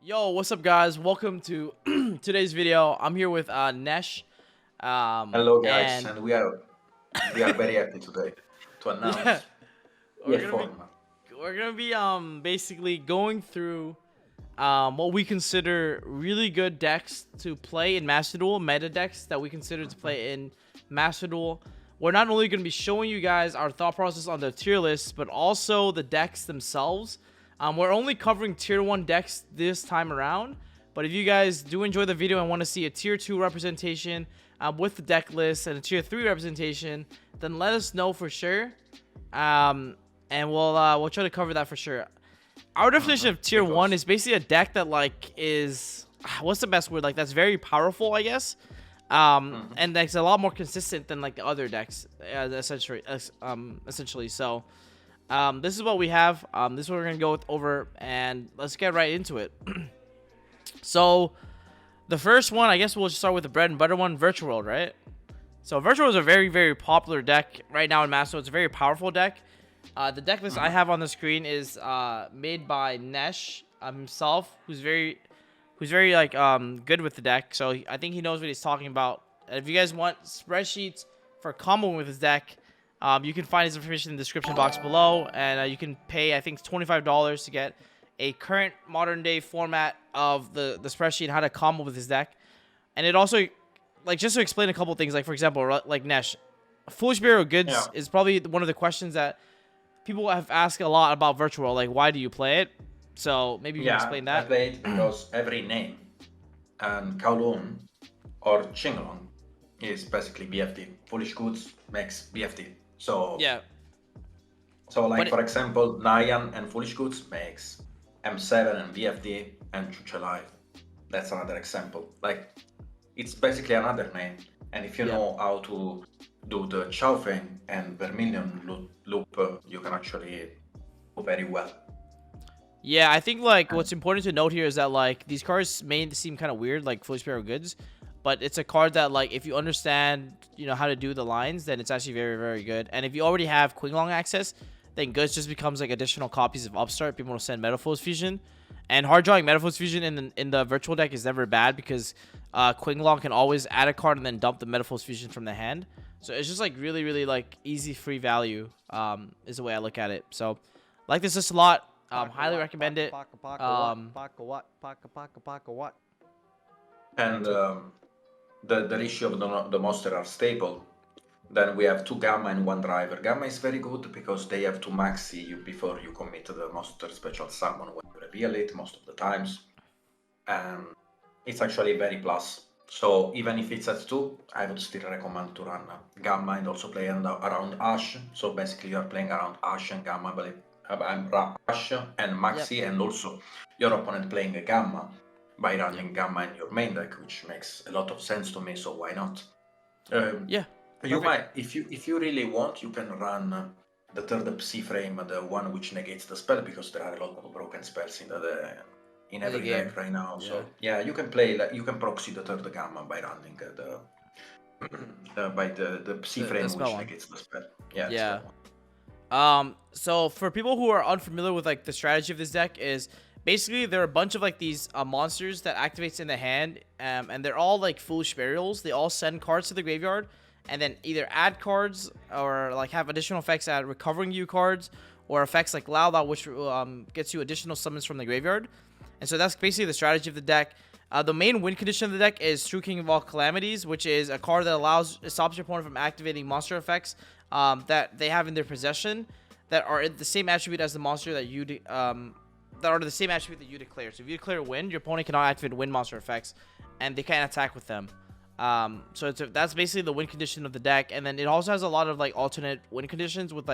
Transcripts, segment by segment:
Yo, what's up, guys? Welcome to today's video. I'm here with Nesh, Hello guys, and and we are very happy today to yeah, announce we're a gonna be format. basically going through what we consider really good decks to play in Master Duel, meta decks that we consider to play in Master Duel. We're not only going to be showing you guys our thought process on the tier list, but also the decks themselves. We're only covering tier 1 decks this time around, but if you guys do enjoy the video and want to see a tier 2 representation with the deck list and a tier 3 representation, then let us know for sure, and we'll try to cover that for sure. Our definition of tier 1 is basically a deck that is what's the best word, that's very powerful, I guess, and that's a lot more consistent than the other decks, essentially. So this is what we have. This is what we're gonna go over, and let's get right into it. So the first one, I guess we'll just start with the bread and butter one, Virtual World, right? So Virtual World is a very, very popular deck right now in Master. It's a very powerful deck. The deck list I have on the screen is made by Nesh himself, who's very good with the deck. So I think he knows what he's talking about. And if you guys want spreadsheets for comboing with his deck, you can find his information in the description box below, and you can pay, I think, $25 to get a current modern day format of the spreadsheet and how to combo with his deck. And it also, just to explain a couple things, for example, Nesh, Foolish Burial Goods is probably one of the questions that people have asked a lot about Virtual World, why do you play it? So maybe you can explain that. I play it because every name and Kowloon or Chinglong is basically BFD. Foolish Goods makes BFD. So yeah. So for example, Nyan and Foolish Goods makes M7 and BFD and Chuchalai. That's another example. It's basically another name. And if you know how to do the Chaufeng and Vermilion loop, you can actually do very well. Yeah, I think what's important to note here is that these cards may seem kind of weird, like Foolish Burial Goods, but it's a card that if you understand how to do the lines, then it's actually very, very good. And if you already have Qinglong access, then Goods just becomes additional copies of Upstart. People will send Metaphors Fusion, and hard drawing Metaphors Fusion in the virtual deck is never bad because Qinglong can always add a card and then dump the Metaphors Fusion from the hand. So it's just really, really easy free value is the way I look at it. So this list a lot. Highly recommend it. And the ratio of the monster are stable. Then we have 2 Gamma and 1 Driver. Gamma is very good because they have to maxi you before you commit to the monster special summon when you reveal it most of the times. And it's actually very plus. So even if it's at 2, I would still recommend to run Gamma and also play around Ash. So basically you're playing around Ash and Gamma, but Ash and Maxi, and also your opponent playing a Gamma by running Gamma in your main deck, which makes a lot of sense to me, so why not? You might, if you really want, you can run the third Psi frame, the one which negates the spell, because there are a lot of broken spells in every deck right now. So yeah, you can play, you can proxy the third Gamma by running the Psi frame which negates the spell. Yeah. So for people who are unfamiliar with the strategy of this deck, is basically there are a bunch of these monsters that activates in the hand, and they're all Foolish Burials. They all send cards to the graveyard and then either add cards or have additional effects at recovering you cards, or effects like Lao, which gets you additional summons from the graveyard. And so that's basically the strategy of the deck. The main win condition of the deck is True King of All Calamities, which is a card that stops your opponent from activating monster effects that they have in their possession that are the same attribute as the monster that you declare. So if you declare win, your opponent cannot activate win monster effects, and they can't attack with them. So that's basically the win condition of the deck. And then it also has a lot of alternate win conditions with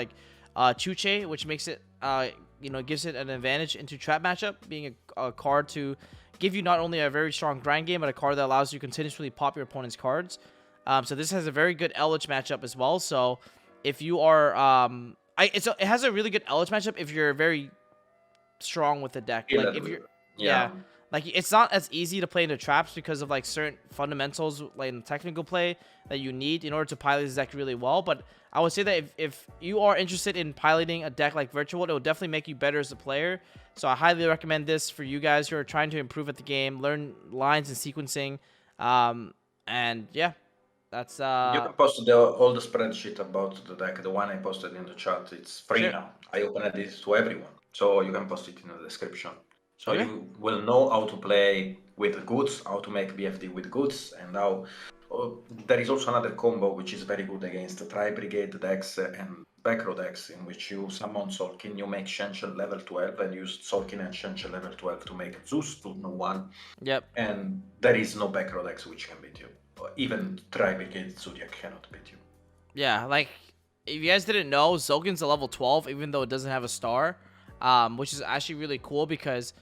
Chuche, which makes it gives it an advantage into trap matchup, being a card to give you not only a very strong grind game, but a card that allows you to continuously pop your opponent's cards. So this has a very good Eldlich matchup as well. So if you are it has a really good Eldlich matchup if you're very strong with the deck. If you're like it's not as easy to play into traps because of like certain fundamentals like in technical play that you need in order to pilot this deck really well. But I would say that if you are interested in piloting a deck like Virtual, it will definitely make you better as a player. So I highly recommend this for you guys who are trying to improve at the game, learn lines and sequencing. And yeah, that's You can post all the spreadsheet about the deck. The one I posted in the chat, it's free sure. now. I opened it to everyone, so you can post it in the description. So Okay. you will know how to play with goods, how to make BFD with goods, and how. There is also another combo which is very good against the Tri-Brigade decks and back row decks, in which you summon Solkin, you make Shenchen level 12, and use Solkin and Shenchen level 12 to make Zeus to no one. Yep. And there is no back row decks which can beat you. Even Tri-Brigade Zodiac cannot beat you. Yeah, like if you guys didn't know, Zolkin's a level 12, even though it doesn't have a star, which is actually really cool because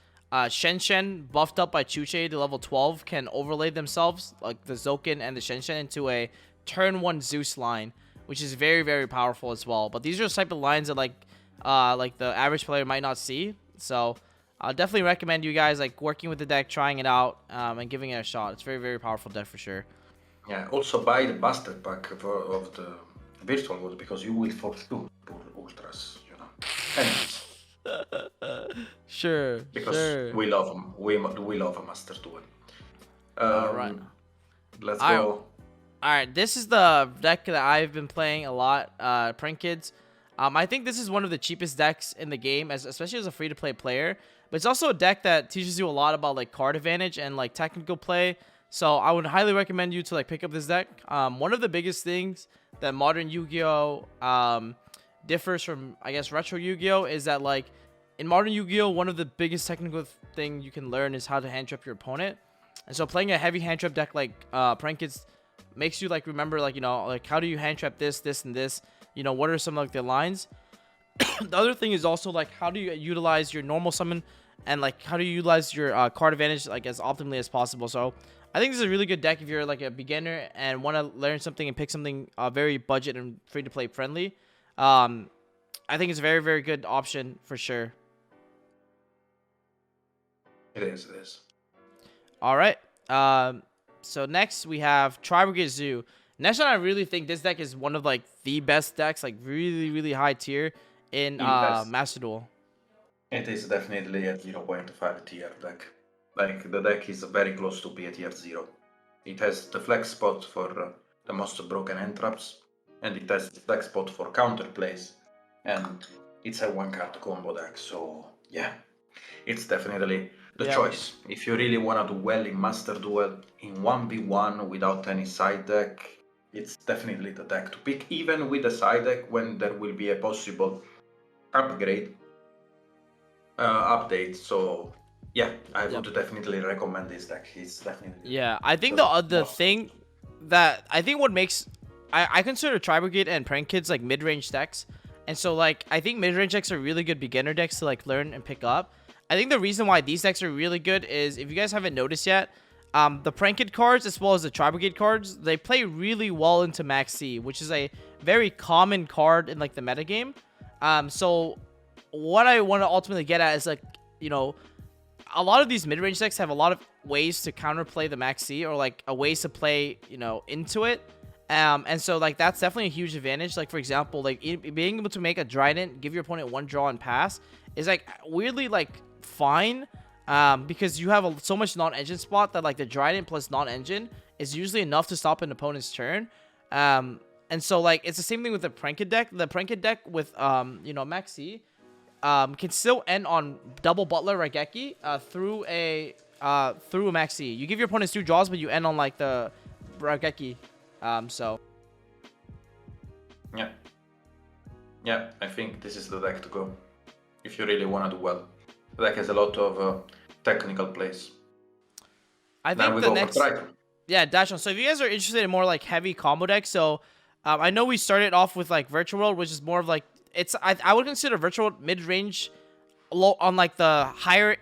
Shen buffed up by Chuche to level 12 can overlay themselves, like the Zolkin and the Shen into a turn 1 Zeus line, which is very, very powerful as well. But these are the type of lines that like the average player might not see. So I'll definitely recommend you guys like working with the deck, trying it out, and giving it a shot. It's very, very powerful deck for sure. Yeah, also buy the Bastard pack of the Virtual World, because you will force two ultras, you know. Anyways. Sure. Because sure. we love them. We love a Master Duel. All right. Let's All go. right. All right, this is the deck that I've been playing a lot, Prank Kids. I think this is one of the cheapest decks in the game, especially as a free-to-play player. But it's also a deck that teaches you a lot about like card advantage and like technical play. So I would highly recommend you to like pick up this deck. One of the biggest things that modern Yu-Gi-Oh differs from, I guess, retro Yu-Gi-Oh is that like in modern Yu-Gi-Oh, one of the biggest technical thing you can learn is how to hand trap your opponent. And so playing a heavy hand trap deck like Prank Kids makes you like remember like, you know, like how do you hand trap this, and this, you know, what are some like the lines. The other thing is also like how do you utilize your normal summon and like how do you utilize your card advantage like as optimally as possible. So I think this is a really good deck if you're like a beginner and want to learn something and pick something very budget and free to play friendly. I think it's a very, very good option for sure. It is. All right. So next we have Tri-Brigade Zoo. Next one, I really think this deck is one of like the best decks, like really, really high tier in Master Duel. It is definitely a 0.5 tier deck. Like the deck is very close to be a tier 0. It has the flex spot for the most broken end traps, and it has the flex spot for counter plays, and it's a one card combo deck. So yeah, it's definitely the choice. If you really want to do well in Master Duel in 1v1 without any side deck, it's definitely the deck to pick, even with a side deck when there will be a possible upgrade update. So yeah, I would definitely recommend this deck. It's definitely I think the thing that I think what makes I consider Tri-Brigade and Prank Kids like mid-range decks, and so like I think mid-range decks are really good beginner decks to like learn and pick up. I think the reason why these decks are really good is, if you guys haven't noticed yet, the Prank Kid cards as well as the Tri-Brigade cards, they play really well into Max C, which is a very common card in like the metagame. So what I want to ultimately get at is like, you know, a lot of these mid-range decks have a lot of ways to counterplay the Max C, or like a ways to play, you know, into it. And so like that's definitely a huge advantage. Like for example, like being able to make a Trident, give your opponent one draw and pass is like weirdly like fine, because you have so much non-engine spot that like the Trident plus non-engine is usually enough to stop an opponent's turn. And so like it's the same thing with the Pranked deck. The Pranked deck with you know, Max C can still end on double Butler Raigeki through a Max C. You give your opponents 2 draws, but you end on like the Raigeki. So yeah, I think this is the deck to go if you really want to do well. The deck has a lot of technical plays. I think the next, Drytron. Yeah, Dashon. So if you guys are interested in more like heavy combo decks, so I know we started off with like Virtual World, which is more of like I would consider Virtual World mid-range, low on like the higher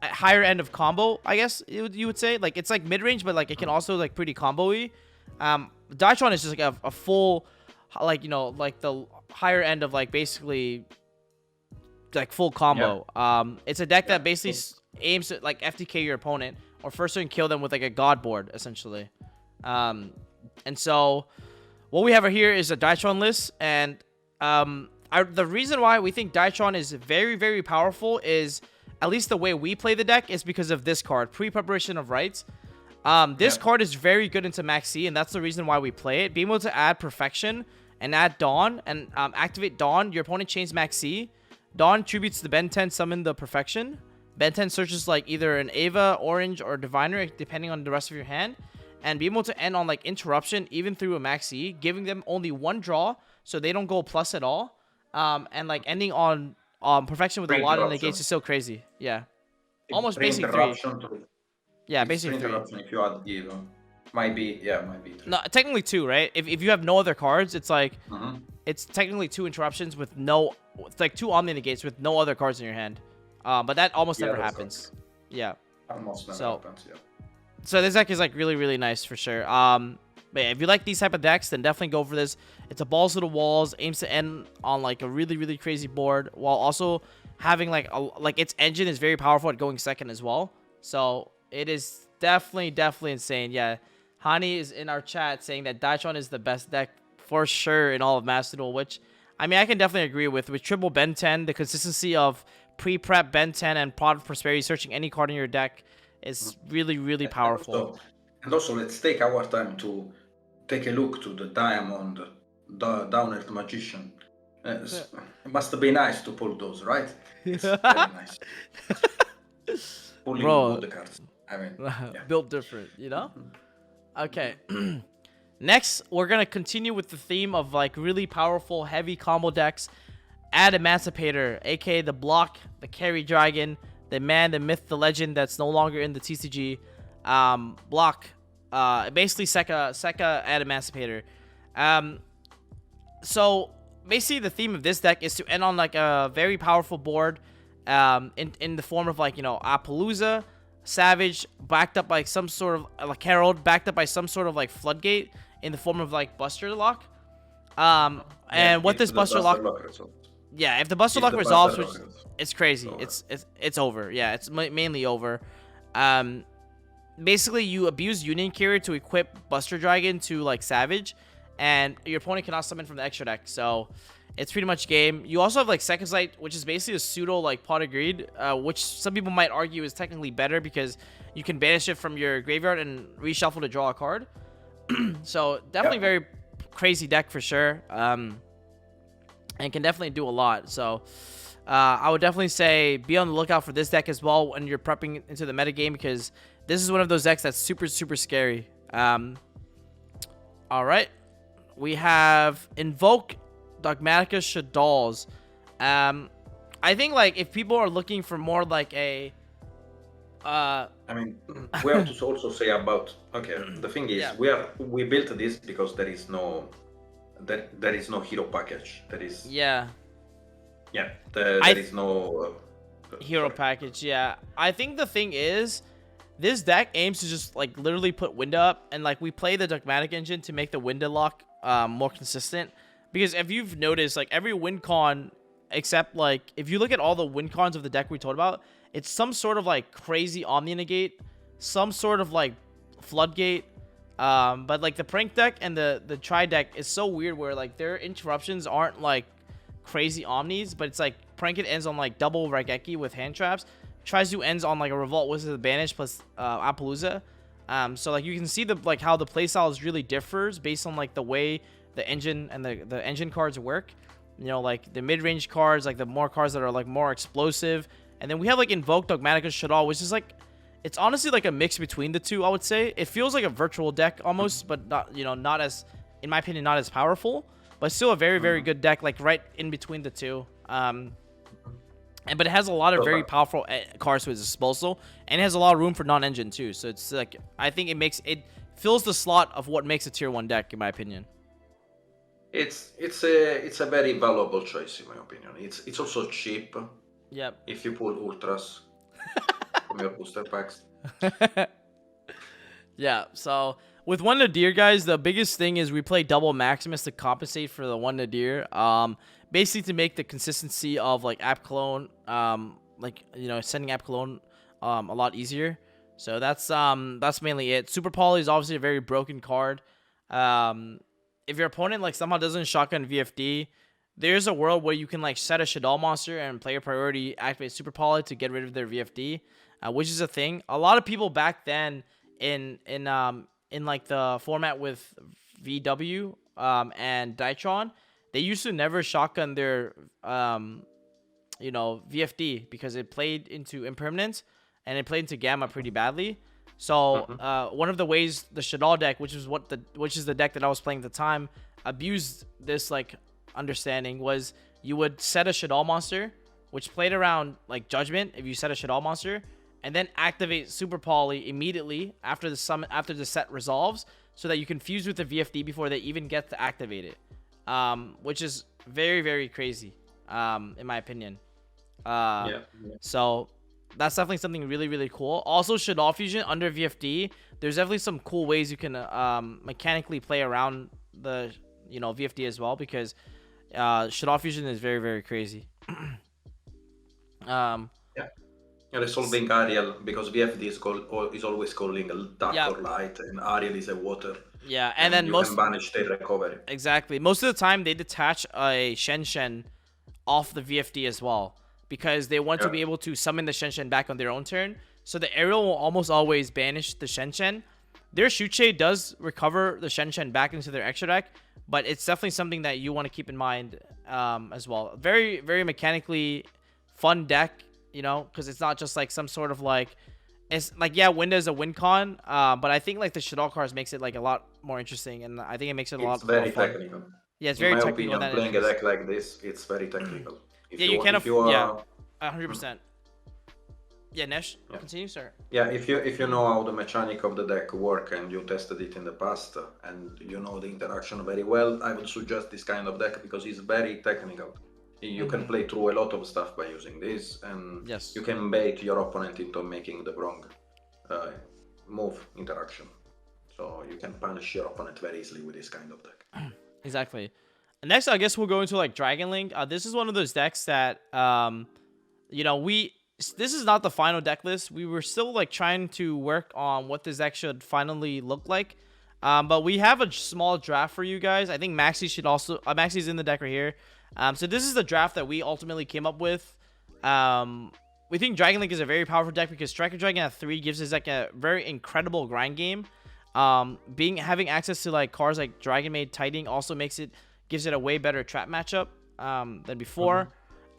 end of combo, I guess you would say. Like it's like mid-range, but like it can also like pretty combo-y. Drytron is just like a full, like, you know, like the higher end of like basically like full combo. It's a deck that basically aims to like FTK your opponent or first turn kill them with like a god board essentially. And so what we have here is a Drytron list, and the reason why we think Drytron is very, very powerful is, at least the way we play the deck, is because of this card, Pre-Preparation of Rites. This card is very good into Max C, and that's the reason why we play it. Being able to add Perfection and add Dawn and activate Dawn, your opponent chains Max C. Dawn tributes the Ben 10, summon the Perfection. Ben 10 searches like either an Ava, Orange, or Diviner, depending on the rest of your hand. And be able to end on like Interruption, even through a Max C, giving them only one draw, so they don't go plus at all. And like ending on Perfection with a lot of negates is so crazy. Yeah. Almost basically 3. Yeah, basically 3. If you add Yugioh, might be 3. No, technically 2, right? If you have no other cards, it's like it's technically 2 interruptions with no, it's like 2 Omni negates with no other cards in your hand. But that almost never happens. Yeah. Almost never happens. Yeah. So this deck is like really, really nice for sure. But yeah, if you like these type of decks, then definitely go for this. It's a balls to the walls, aims to end on like a really, really crazy board, while also having like its engine is very powerful at going second as well. So it is definitely insane. Yeah, Hani is in our chat saying that Drytron is the best deck for sure in all of Master Duel, which I mean I can definitely agree with. With triple Ben 10, the consistency of pre-prep Ben 10 and Pot of Prosperity searching any card in your deck is really, really powerful. And also, let's take our time to take a look to the Diamond, the Down Earth Magician. It must be nice to pull those, right? It's very nice. Pulling all the cards. I mean, built different, you know? Okay. Next, we're going to continue with the theme of like really powerful, heavy combo decks. Adamancipator, aka the block, the carry dragon, the man, the myth, the legend that's no longer in the TCG. Block, basically Sekka Adamancipator. So basically the theme of this deck is to end on like a very powerful board, in the form of like, you know, Appaloosa, Savage, backed up by some sort of like Herald, backed up by some sort of like Floodgate in the form of like Buster Lock. And what this Buster Lock, yeah, if the Buster Lock resolves, which it's crazy, it's over. Yeah, it's mainly over. Basically, you abuse Union Carrier to equip Buster Dragon to like Savage, and your opponent cannot summon from the extra deck. So it's pretty much game. You also have like Second Sight, which is basically a pseudo like Pot of Greed, which some people might argue is technically better because you can banish it from your graveyard and reshuffle to draw a card. So definitely very crazy deck for sure. And can definitely do a lot. So I would definitely say be on the lookout for this deck as well when you're prepping into the metagame, because this is one of those decks that's super, super scary. All right. We have Invoked, Dogmatika, Shaddolls. I think like if people are looking for more like a I mean, we have to also say about the thing is we built this because there is no hero package. There is there is no hero package. Yeah, I think the thing is this deck aims to just like literally put window up, and like we play the Dogmatic engine to make the window lock more consistent. Because if you've noticed, like every win con, except like if you look at all the win cons of the deck we talked about, it's some sort of like crazy Omni Negate, some sort of like Floodgate. But like the Prank deck and the Tri deck is so weird where like their interruptions aren't like crazy Omnis, but it's like Prank ends on like double Raigeki with hand traps. Tri-Zoo ends on like a Revolt Wizard of Banish plus Appaloosa. So like you can see the like how the playstyle really differs based on like the way the engine and the engine cards work. You know, like the mid-range cards, like the more cards that are like more explosive. And then we have like Invoked, Dogmatika, Shaddoll, which is like, it's honestly like a mix between the two, I would say. It feels like a virtual deck almost, but not, you know, not as, in my opinion, not as powerful, but still a very, very good deck, like right in between the two. But it has a lot of very powerful cards to its disposal, and it has a lot of room for non-engine too. So it's like, I think it fills the slot of what makes a tier 1 deck, in my opinion. It's a very valuable choice, in my opinion. It's also cheap. Yep. If you pull ultras from your booster packs. Yeah. So with one Nadir, guys, the biggest thing is we play double Maximus to compensate for the one Nadir. Basically to make the consistency of like App Clone, like, you know, sending App Clone a lot easier. So that's mainly it. Super Poly is obviously a very broken card. If your opponent like somehow doesn't shotgun VFD, there's a world where you can like set a Shaddoll monster and player priority activate Super Poly to get rid of their VFD, which is a thing. A lot of people back then in like the format with VW and Drytron, they used to never shotgun their VFD because it played into impermanence and it played into Gamma pretty badly. So one of the ways the Shaddoll deck, which is the deck that I was playing at the time, abused this like understanding, was you would set a Shaddoll monster, which played around like Judgment if you set a Shaddoll monster, and then activate Super Poly immediately after the set resolves, so that you can fuse with the VFD before they even get to activate it, which is very, very crazy, in my opinion. So that's definitely something really, really cool. Also, Shaddoll fusion under VFD, there's definitely some cool ways you can mechanically play around the VFD as well, because Shaddoll fusion is very, very crazy. Resolving Ariel, because VFD is always calling dark or light, and Ariel is a water. Yeah, and then you can banish their recovery. Exactly. Most of the time, they detach a Shen off the VFD as well, because they want to be able to summon the Shen back on their own turn. So the Ariel will almost always banish the Shen. Their Shuche does recover the Shen back into their extra deck, but it's definitely something that you want to keep in mind as well. Very, very mechanically fun deck, because it's not just like some sort of like, it's like, Wind is a win con, but I think like the Shaddoll cards makes it like a lot more interesting, and I think it makes it a lot more fun. It's very technical. Yeah, it's very in my technical. Opinion, playing a deck like this, it's very technical. You can 100%. Yeah, Nesh, continue, sir. Yeah, if you know how the mechanic of the deck work and you tested it in the past and you know the interaction very well, I would suggest this kind of deck because it's very technical. You can play through a lot of stuff by using this, and you can bait your opponent into making the wrong move interaction. So you can punish your opponent very easily with this kind of deck. Exactly. Next, I guess we'll go into like Dragon Link. This is one of those decks that, this is not the final deck list. We were still like trying to work on what this deck should finally look like. But we have a small draft for you guys. I think Maxi should also, Maxi's in the deck right here. So this is the draft that we ultimately came up with. We think Dragon Link is a very powerful deck because Striker Dragon at 3 gives this deck a very incredible grind game. Having access to like cards like Dragon Maid Tiding also gives it a way better trap matchup than before.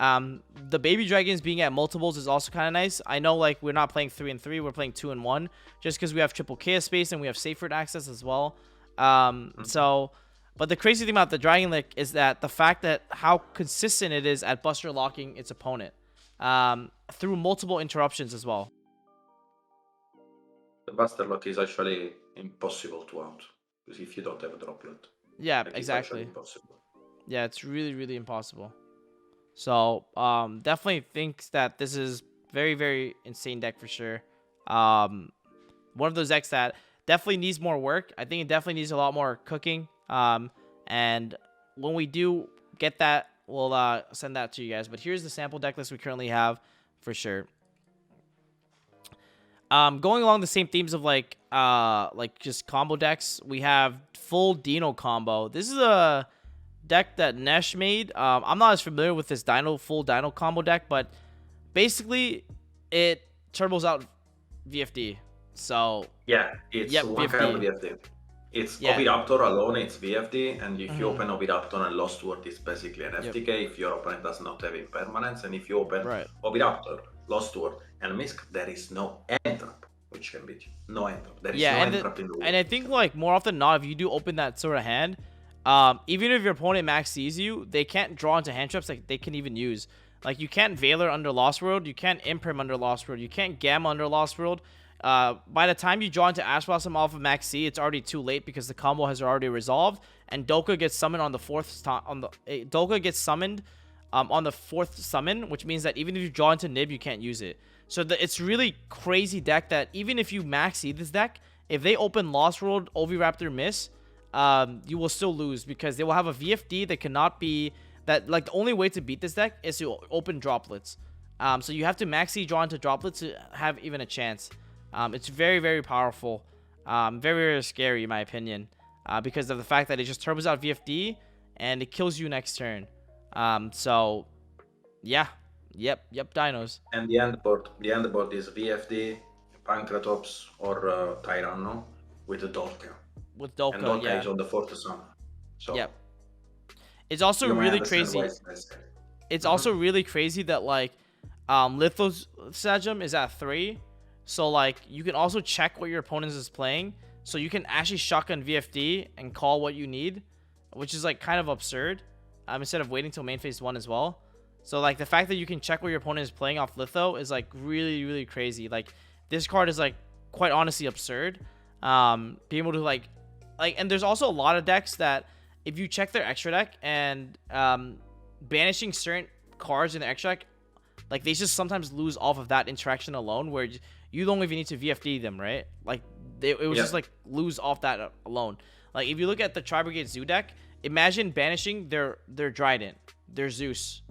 The baby dragons being at multiples is also kind of nice. I know like we're not playing 3 and 3, we're playing 2 and 1, just because we have triple chaos space and we have Safeguard access as well. But the crazy thing about the Dragon Link is that the fact that how consistent it is at Buster locking its opponent through multiple interruptions as well. The Buster lock is actually impossible to out because if you don't have a droplet. Yeah, exactly. Impossible. Yeah, it's really, really impossible. So definitely thinks that this is very, very insane deck for sure. One of those decks that definitely needs more work. I think it definitely needs a lot more cooking. And when we do get that, we'll send that to you guys. But here's the sample deck list we currently have for sure. Going along the same themes of like just combo decks, we have full Dino combo. This is a deck that Nesh made. I'm not as familiar with this full Dino combo deck, but basically it turbos out VFD. So yeah, it's one kind of VFD. It's Oviraptor alone, it's VFD, and if you open Oviraptor and Lost Word, it's basically an FTK if your opponent does not have impermanence, and if you open Oviraptor, Lost Word, and Misk, there is no entrap, which can beat you. No entrap. There is no entrap in the world. And I think like more often than not, if you do open that sort of hand, even if your opponent max sees you, they can't draw into hand traps like they can even use. Like you can't Veiler under Lost World, you can't Imperm under Lost World, you can't Gamma under Lost World. By the time you draw into Ash Blossom off of Max C, it's already too late because the combo has already resolved, and Doka gets summoned on the fourth summon, which means that even if you draw into Nib, you can't use it. So it's really crazy deck that even if you Max C this deck, if they open Lost World, Oviraptor miss, you will still lose because they will have a VFD that cannot be that like the only way to beat this deck is to open droplets. So you have to maxi draw into droplets to have even a chance. It's very, very powerful. Very, very scary in my opinion. Because of the fact that it just turbos out VFD and it kills you next turn. So yeah. Yep, dinos. And the end board is VFD, Pancratops, or Tyranno with the Dolka. With Dolka, and Dolka yeah. is on the fourth summon. So yep. It's also you may really understand crazy. why it's necessary. It's also really crazy that like Lithos Sagem is at 3. So like you can also check what your opponent is playing. So you can actually shotgun VFD and call what you need, which is like kind of absurd. Instead of waiting till main phase 1 as well. So like the fact that you can check what your opponent is playing off Litho is like really, really crazy. Like this card is like quite honestly absurd. Being able to like and there's also a lot of decks that if you check their extra deck and banishing certain cards in the extra deck, like they just sometimes lose off of that interaction alone, where you don't even need to VFD them, right? Like it was just like lose off that alone. Like if you look at the Tri-Brigade Zoo deck, imagine banishing their Drytron, their Zeus,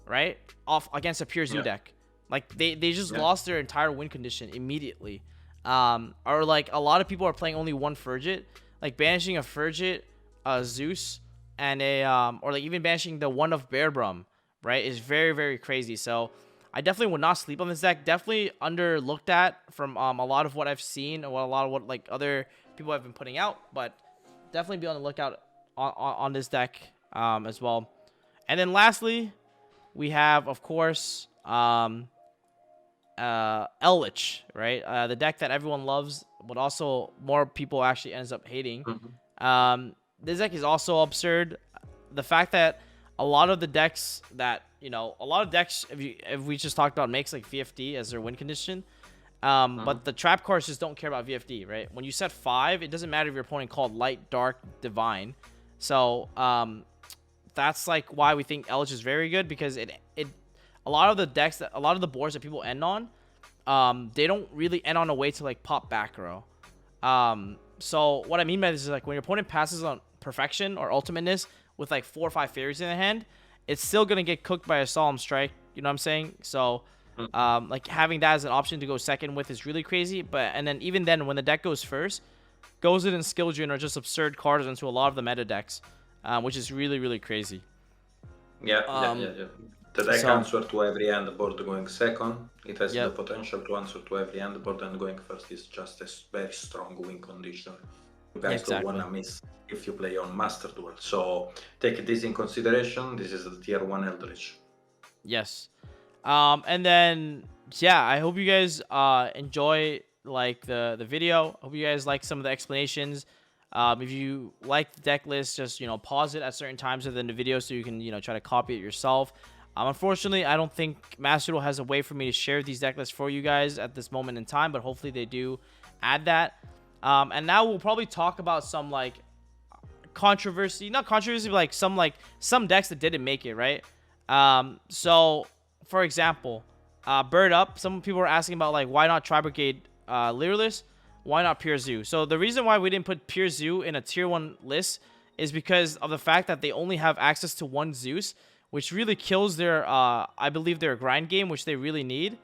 right, off against a pure Zoo deck. Like they just lost their entire win condition immediately. Or like a lot of people are playing only one Frigid, like banishing a Frigid, a Zeus, and a or like even banishing the one of Bearbrum, right, is very, very crazy. So I definitely would not sleep on this deck. Definitely underlooked at from a lot of what I've seen, or a lot of what like other people have been putting out, but definitely be on the lookout on this deck as well. And then lastly, we have, of course, Eldlich, right? The deck that everyone loves, but also more people actually ends up hating. This deck is also absurd. The fact that a lot of the decks that, a lot of decks, if we just talked about, makes like VFD as their win condition. But the trap cards just don't care about VFD, right? When you set 5, it doesn't matter if your opponent called Light, Dark, Divine. So that's like why we think Eldlich is very good, because a lot of the decks, a lot of the boards that people end on, they don't really end on a way to like pop back row. So what I mean by this is like when your opponent passes on Perfection or Ultimateness with like 4 or 5 fairies in the hand, it's still gonna get cooked by a Solemn Strike. You know what I'm saying? So like having that as an option to go second with is really crazy. And then even then, when the deck goes first, Goes It and Skilldrian are just absurd cards into a lot of the meta decks, which is really, really crazy. Yeah. The deck answer to every end board going second. It has the potential to answer to every end board, and going first is just a very strong win condition. You guys don't wanna miss if you play on Master Duel. So take this in consideration. This is the tier 1 Eldlich. Yes. And then I hope you guys enjoy like the video. Hope you guys like some of the explanations. If you like the deck list, just pause it at certain times within the video so you can try to copy it yourself. Unfortunately, I don't think Master Duel has a way for me to share these deck lists for you guys at this moment in time, but hopefully they do add that. And now we'll probably talk about some like controversy, not controversy, but like some decks that didn't make it, right? So for example, Bird Up, some people were asking about like why not Tri-Brigade Lyralist, why not Pure Zoo? So the reason why we didn't put Pure Zoo in a tier 1 list is because of the fact that they only have access to one Zeus, which really kills their I believe their grind game, which they really need.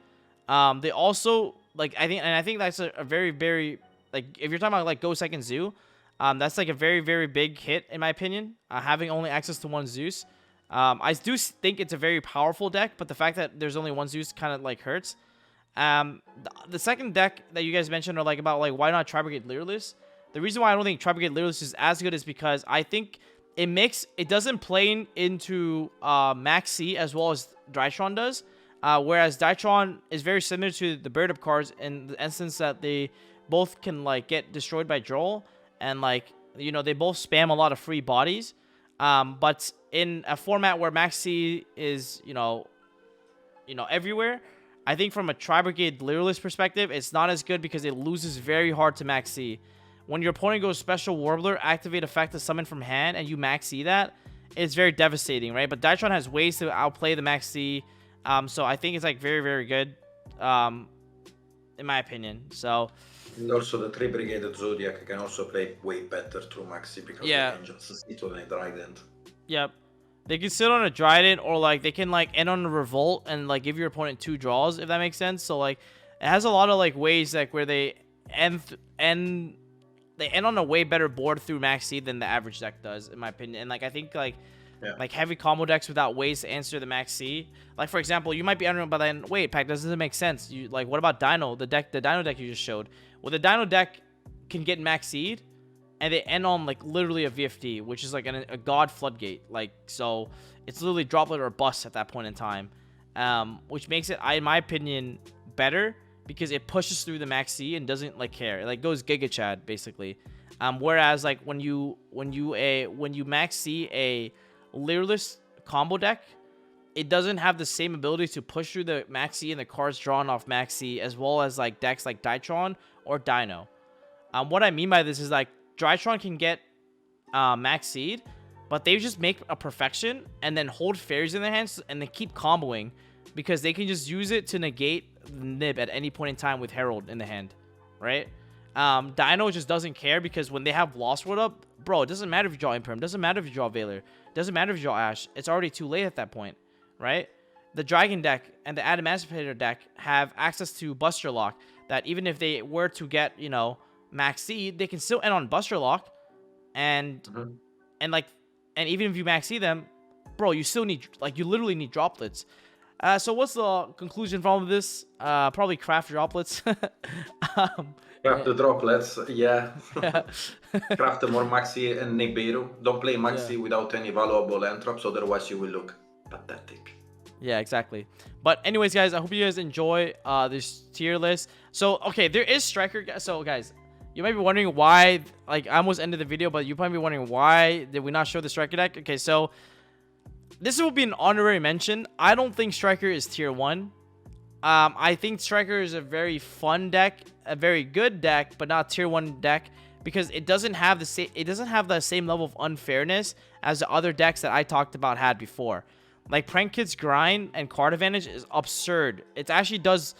They also like I think that's a very, very, like, if you're talking about like Go Second Zoo, that's like a very, very big hit in my opinion, having only access to one Zeus. I do think it's a very powerful deck, but the fact that there's only one Zeus kind of like hurts. The second deck that you guys mentioned are like about like why not Tri-Brigade Lyralist. The reason why I don't think Tri-Brigade Lyralist is as good is because I think it doesn't play into Max C as well as Drytron does. Whereas Drytron is very similar to the Bird Up cards in the instance that they both can like get destroyed by Joel, and like they both spam a lot of free bodies. But in a format where Max C is everywhere, I think from a Tri-Brigade Lyralist perspective, it's not as good because it loses very hard to Max C. When your opponent goes Special Warbler, activate effect to summon from hand, and you Max C that, it's very devastating, right? But Drytron has ways to outplay the Max C, so I think it's like very, very good, in my opinion. So. And also the Tri-Brigade Zodiac can also play way better through Maxi because they can just sit on a Trident. Yep. They can sit on a Drytron, or like they can like end on a Revolt and like give your opponent 2 draws, if that makes sense. So like it has a lot of like ways like where they end on a way better board through Max Seed than the average deck does, in my opinion. And like I think like heavy combo decks without ways to answer the Max C. Like for example, you might be entering, but then wait, Pack, doesn't make sense. You like, what about Dino? The Dino deck you just showed. Well, the Dino deck can get Max Seed, and they end on like literally a VFD, which is like a god floodgate. Like, so it's literally droplet or bust at that point in time, which makes it, in my opinion, better because it pushes through the Max C and doesn't like care. It like goes Giga Chad basically. Whereas like when you Max C a Leerless combo deck, it doesn't have the same ability to push through the Max C and the cards drawn off Max C, as well as like decks like Drytron or Dino. What I mean by this is like Drytron can get Max Seed, but they just make a perfection and then hold fairies in their hands and then keep comboing because they can just use it to negate the nib at any point in time with Herald in the hand, right? Dino just doesn't care because when they have Lost World up, bro, it doesn't matter if you draw Imperm, doesn't matter if you draw Veiler, doesn't matter if you draw Ash, it's already too late at that point, right? The Dragon deck and the Adamancipators deck have access to Buster Lock that even if they were to get, you know, Max Seed, they can still end on Buster Lock, and and even if you Max Seed them, bro, you still need, like, you literally need droplets. So what's the conclusion from this? Probably craft droplets. Craft the droplets, yeah. Craft more Maxi and Nibiru. Don't play Maxi without any valuable entraps, otherwise you will look pathetic. Yeah, exactly. But anyways, guys, I hope you guys enjoy this tier list. So, okay, there is Striker. So, guys, you might be wondering why, like, I almost ended the video, but you might be wondering why did we not show the Striker deck? Okay, so this will be an honorary mention. I don't think Striker is tier 1. I think Striker is a very fun deck, a very good deck, but not tier 1 deck because it doesn't have the same level of unfairness as the other decks that I talked about had before. Like Prank Kid's grind and card advantage is absurd. It actually does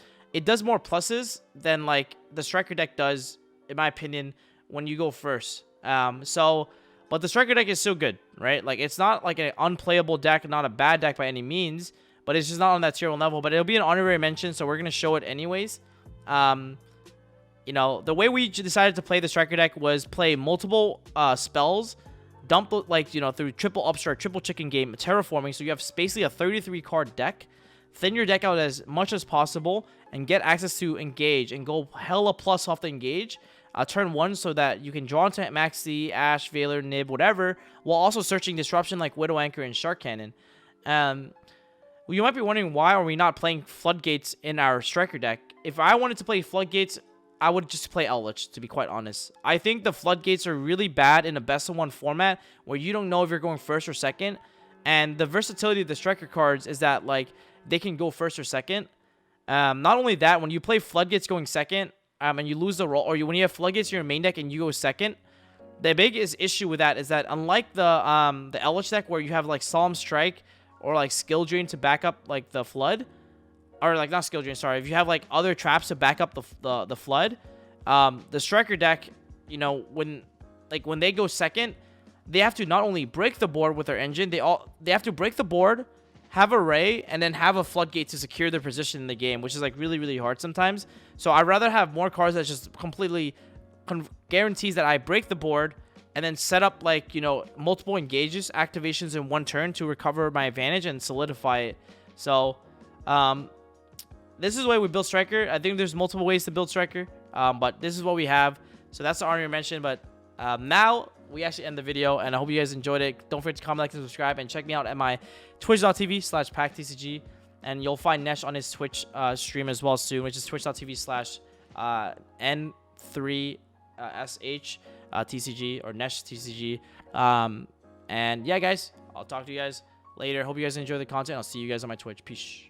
more pluses than like the Striker deck does, in my opinion, when you go first. But the Striker deck is still good, right? Like it's not like an unplayable deck, not a bad deck by any means, but it's just not on that tier 1 level. But it'll be an honorary mention, so we're gonna show it anyways. You know, the way we decided to play the Striker deck was play multiple spells, dump, like, you know, through triple upstart, triple chicken game, terraforming, so you have basically a 33 card deck. Thin your deck out as much as possible and get access to engage and go hella plus off the engage turn 1 so that you can draw into Max C, Ash, Veiler, Nib, whatever, while also searching disruption like Widow Anchor and Shark Cannon. You might be wondering, why are we not playing Floodgates in our Striker deck? If I wanted to play Floodgates, I would just play Eldlich, to be quite honest. I think the Floodgates are really bad in a best-of-1 format where you don't know if you're going first or second. And the versatility of the Striker cards is that, like, they can go first or second. Not only that, when you play Floodgates going second, and you lose the roll, or when you have Floodgates in your main deck and you go second, the biggest issue with that is that unlike the Eldlich deck where you have, like, Solemn Strike or, like, Skill Drain to back up, like, the Flood, or like not Skill Drain, sorry, if you have like other traps to back up the Flood, the Striker deck, you know, when they go second, they have to not only break the board with their engine, they have to break the board, have a Ray, and then have a Floodgate to secure their position in the game, which is like really, really hard sometimes. So I'd rather have more cards that just completely guarantees that I break the board and then set up, like, you know, multiple engages, activations in one turn to recover my advantage and solidify it. So this is the way we build Striker. I think there's multiple ways to build Striker, but this is what we have. So that's the honorary mention. But now we actually end the video, and I hope you guys enjoyed it. Don't forget to comment, like, and subscribe, and check me out at my twitch.tv/PackTCG, and you'll find Nesh on his Twitch stream as well soon, which is twitch.tv/N3SH or Nesh TCG. And yeah, guys, I'll talk to you guys later. Hope you guys enjoy the content. I'll see you guys on my Twitch. Peace.